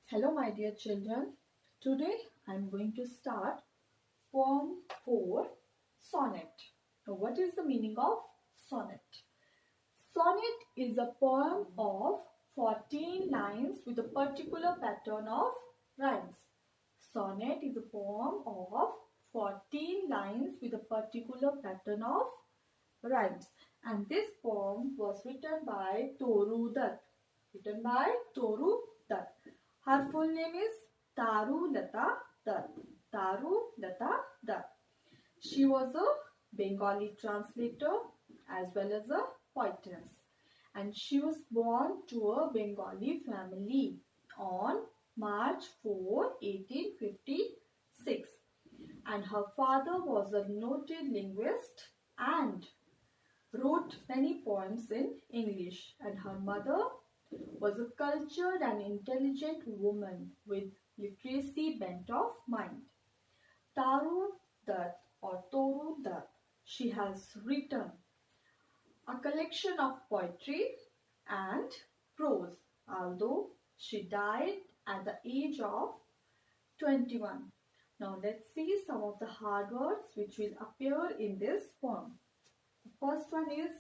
Hello my dear children, today I am going to start poem 4, Sonnet. Now what is the meaning of sonnet? Sonnet is a poem of 14 lines with a particular pattern of rhymes. Sonnet is a poem of 14 lines with a particular pattern of rhymes. And this poem was written by TORU DUTT. Her full name is TORU DUTT. She was a Bengali translator as well as a poetess. And she was born to a Bengali family on March 4, 1856. And her father was a noted linguist and wrote many poems in English. And her mother was a cultured and intelligent woman with literacy bent of mind. TORU DUTT, she has written a collection of poetry and prose, although she died at the age of 21. Now let's see some of the hard words which will appear in this poem. The first one is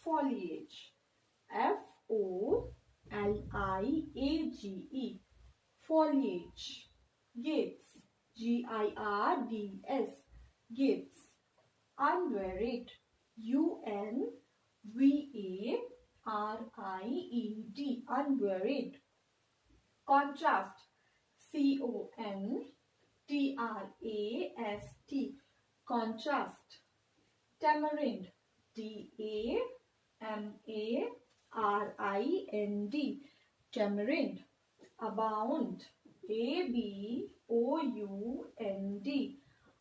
foliage. Foliage. Foliage. Gids. Girds. Gids. Unvaried. Unvaried. Unvaried. Contrast. Contrast. Contrast. Tamarind. Tamarind. Tamarind. Abound. Abound.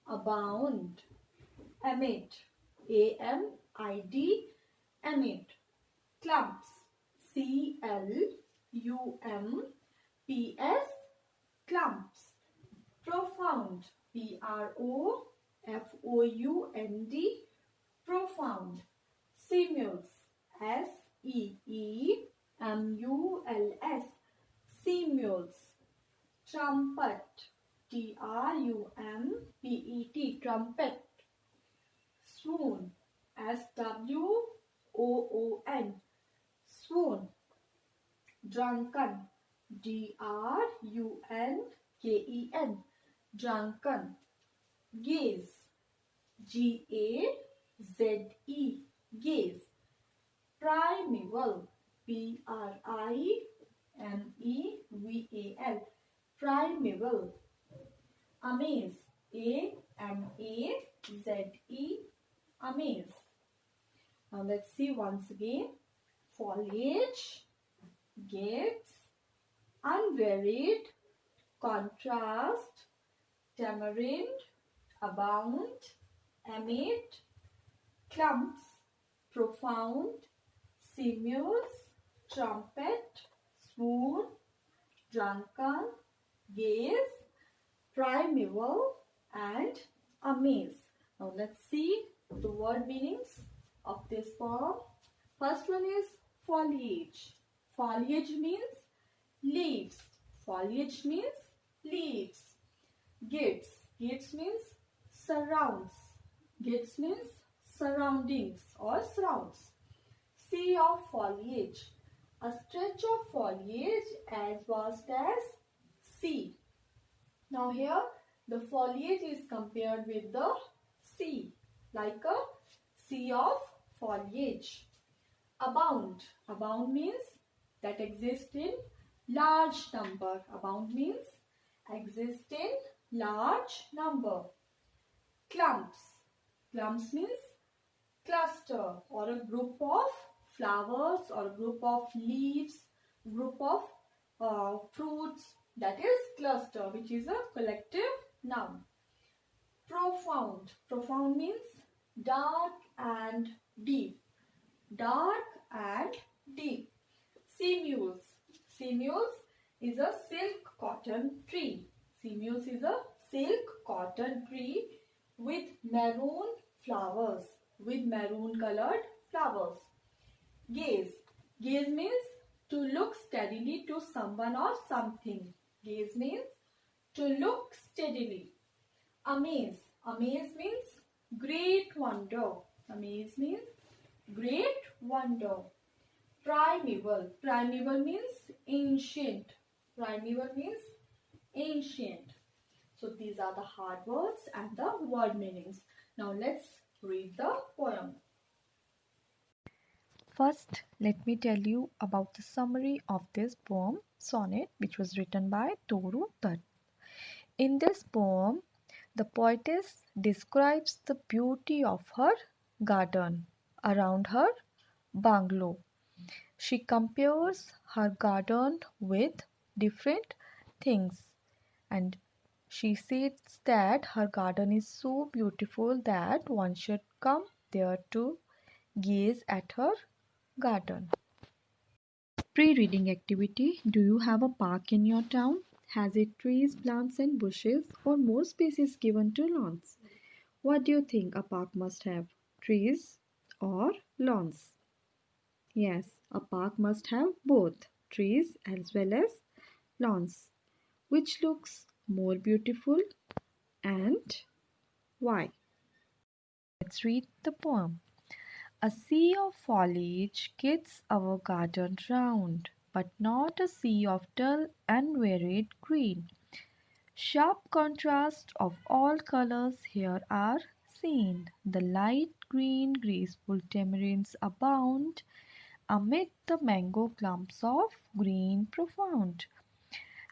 Abound. Amid. Amid. Amid. Clumps. Clumps. Clumps. Profound. Profound. Profound. Semules. Seemuls. Semules. Trumpet. Trumpet. Trumpet. Swoon. Swoon. Swoon. Drunken. Drunken. Drunken. Gaze. Gaze. Gaze. Primeval. Primeval. Primeval. Amaze. Amaze. Amaze. Now let's see once again. Foliage. Gids. Unvaried. Contrast. Tamarind. Abound. Amid. Clumps. Profound. Semules. Trumpet. Swoon. Drunken. Gaze. Primeval. And amaze. Now let's see the word meanings of this poem. First one is foliage. Foliage means leaves. Foliage means leaves. Gids. Gids means surrounds. Gids means surroundings or surrounds. Sea of foliage. A stretch of foliage as vast as sea. Now here the foliage is compared with the sea, like a sea of foliage. Abound. Abound means that exists in large number. Abound means exist in large number. Clumps. Clumps means cluster or a group of flowers or a group of leaves, group of fruits, that is cluster, which is a collective noun. Profound. Profound means dark and deep. Dark and deep. Semules. Semules is a silk cotton tree. Semules is a silk cotton tree with maroon flowers, with maroon colored flowers. Gaze. Gaze means to look steadily to someone or something. Gaze means to look steadily. Amaze. Amaze means great wonder. Amaze means great wonder. Primeval. Primeval means ancient. Primeval means ancient. So these are the hard words and the word meanings. Now let's read the poem. First, let me tell you about the summary of this poem, Sonnet, which was written by Toru Dutt. In this poem, the poetess describes the beauty of her garden around her bungalow. She compares her garden with different things, and she says that her garden is so beautiful that one should come there to gaze at her garden. Pre-reading activity. Do you have a park in your town? Has it trees, plants and bushes, or more space is given to lawns? What do you think a park must have? Trees or lawns? Yes, a park must have both trees as well as lawns. Which looks more beautiful and why? Let's read the poem. A sea of foliage gets our garden round, but not a sea of dull and varied green. Sharp contrasts of all colors here are seen. The light green graceful tamarins abound amid the mango clumps of green profound,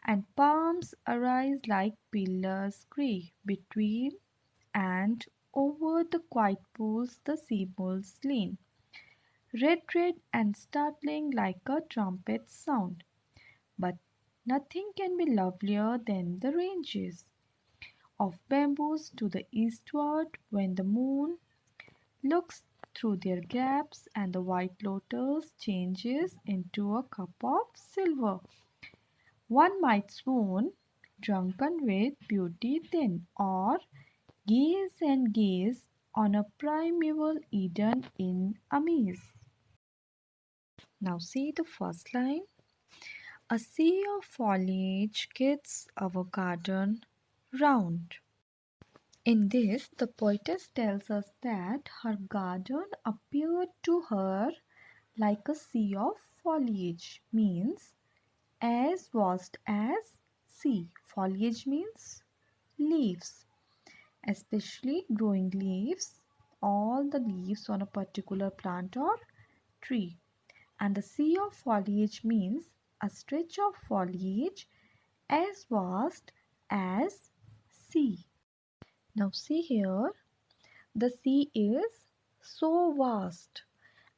and palms arise like pillars grey between and over the quiet pools the sea bulls lean. Red and startling like a trumpet sound. But nothing can be lovelier than the ranges of bamboos to the eastward when the moon looks through their gaps and the white lotus changes into a cup of silver. One might swoon, drunken with beauty then, or gaze and gaze on a primeval Eden in amaze. Now see the first line. A sea of foliage gets our garden round. In this, the poetess tells us that her garden appeared to her like a sea of foliage, means as vast as sea. Foliage means leaves, especially growing leaves, all the leaves on a particular plant or tree. And the sea of foliage means a stretch of foliage as vast as sea. Now see here, the sea is so vast,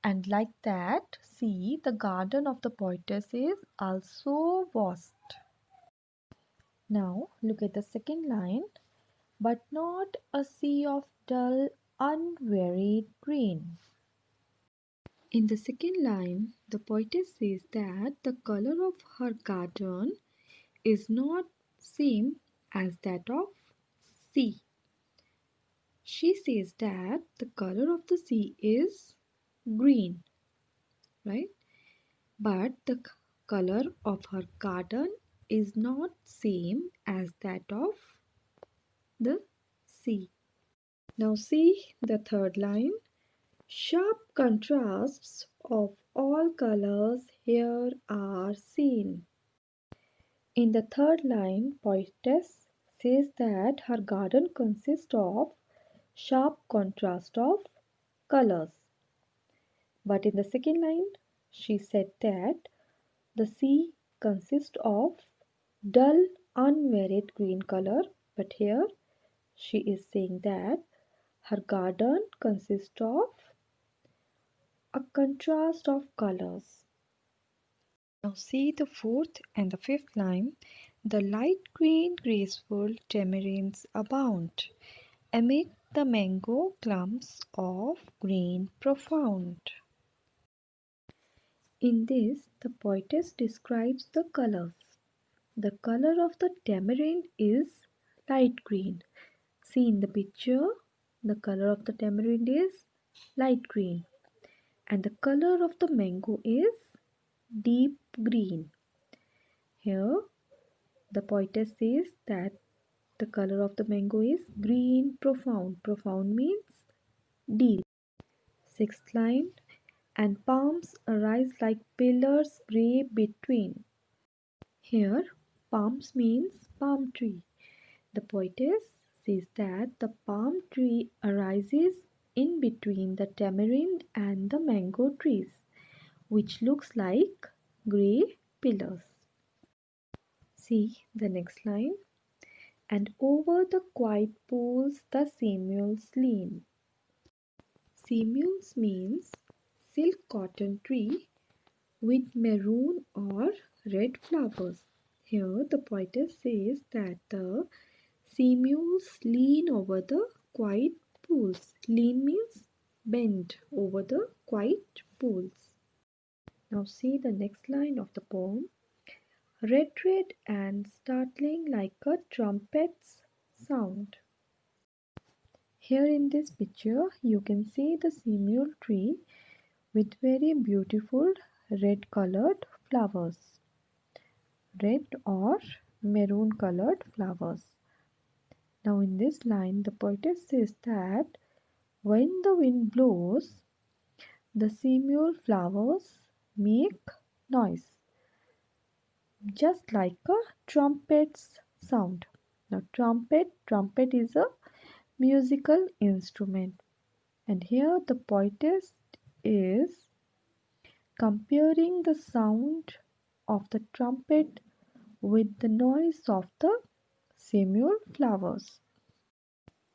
and like that sea, the garden of the poetess is also vast. Now look at the second line, but not a sea of dull unvaried green. In the second line, the poetess says that the color of her garden is not same as that of sea. She says that the color of the sea is green, right? But the color of her garden is not same as that of the sea. Now see the third line. Sharp contrasts of all colors here are seen. In the third line, poetess says that her garden consists of sharp contrast of colors. But in the second line, she said that the sea consists of dull, unvaried green color. But here she is saying that her garden consists of a contrast of colors. Now see the fourth and the fifth line. The light green graceful tamarins abound amid the mango clumps of green profound. In this, the poetess describes the colors. The color of the tamarind is light green. See in the picture, the color of the tamarind is light green, and the color of the mango is deep green. Here The poetess says that the color of the mango is green profound. Profound means deep. Sixth line, and palms arise like pillars grey between. Here, palms means palm tree. The poetess says that the palm tree arises in between the tamarind and the mango trees, which looks like grey pillars. See the next line. And over the quiet pools the Samuels lean. Samuels means silk cotton tree with maroon or red flowers. Here the poetess says that the Samuels lean over the quiet pools. Lean means bend over the quiet pools. Now see the next line of the poem. Red, red and startling like a trumpet's sound. Here in this picture you can see the simul tree with very beautiful red colored flowers. Red or maroon colored flowers. Now in this line the poetess says that when the wind blows the simul flowers make noise just like a trumpet's sound. Now trumpet is a musical instrument, and here the poetess is comparing the sound of the trumpet with the noise of the simul flowers.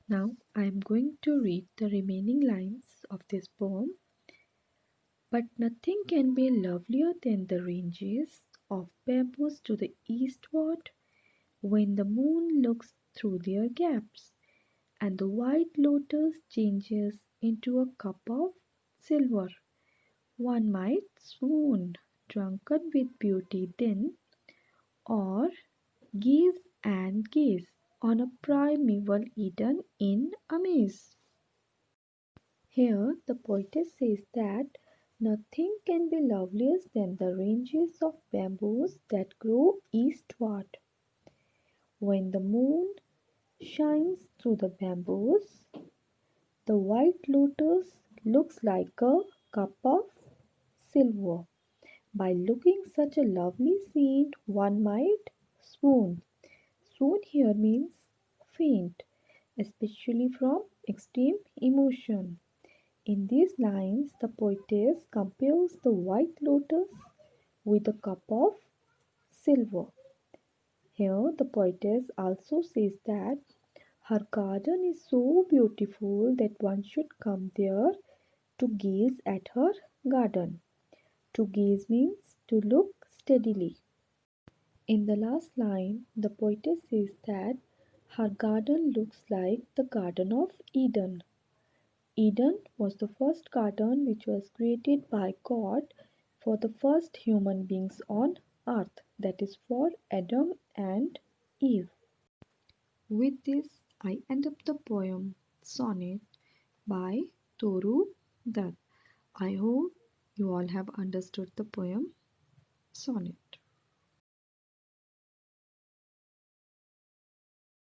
Now I am going to read the remaining lines of this poem. But nothing can be lovelier than the ranges of bamboos to the eastward when the moon looks through their gaps, and the white lotus changes into a cup of silver. One might swoon, drunken with beauty then, or gaze and gaze on a primeval Eden in amaze. Here the poetess says that nothing can be lovelier than the ranges of bamboos that grow eastward. When the moon shines through the bamboos, the white lotus looks like a cup of silver. By looking such a lovely scene, one might swoon. Swoon here means faint, especially from extreme emotion. In these lines, the poetess compares the white lotus with a cup of silver. Here, the poetess also says that her garden is so beautiful that one should come there to gaze at her garden. To gaze means to look steadily. In the last line, the poetess says that her garden looks like the Garden of Eden. Eden was the first garden which was created by God for the first human beings on earth, that is for Adam and Eve. With this, I end up the poem Sonnet by Toru Dutt. I hope you all have understood the poem Sonnet.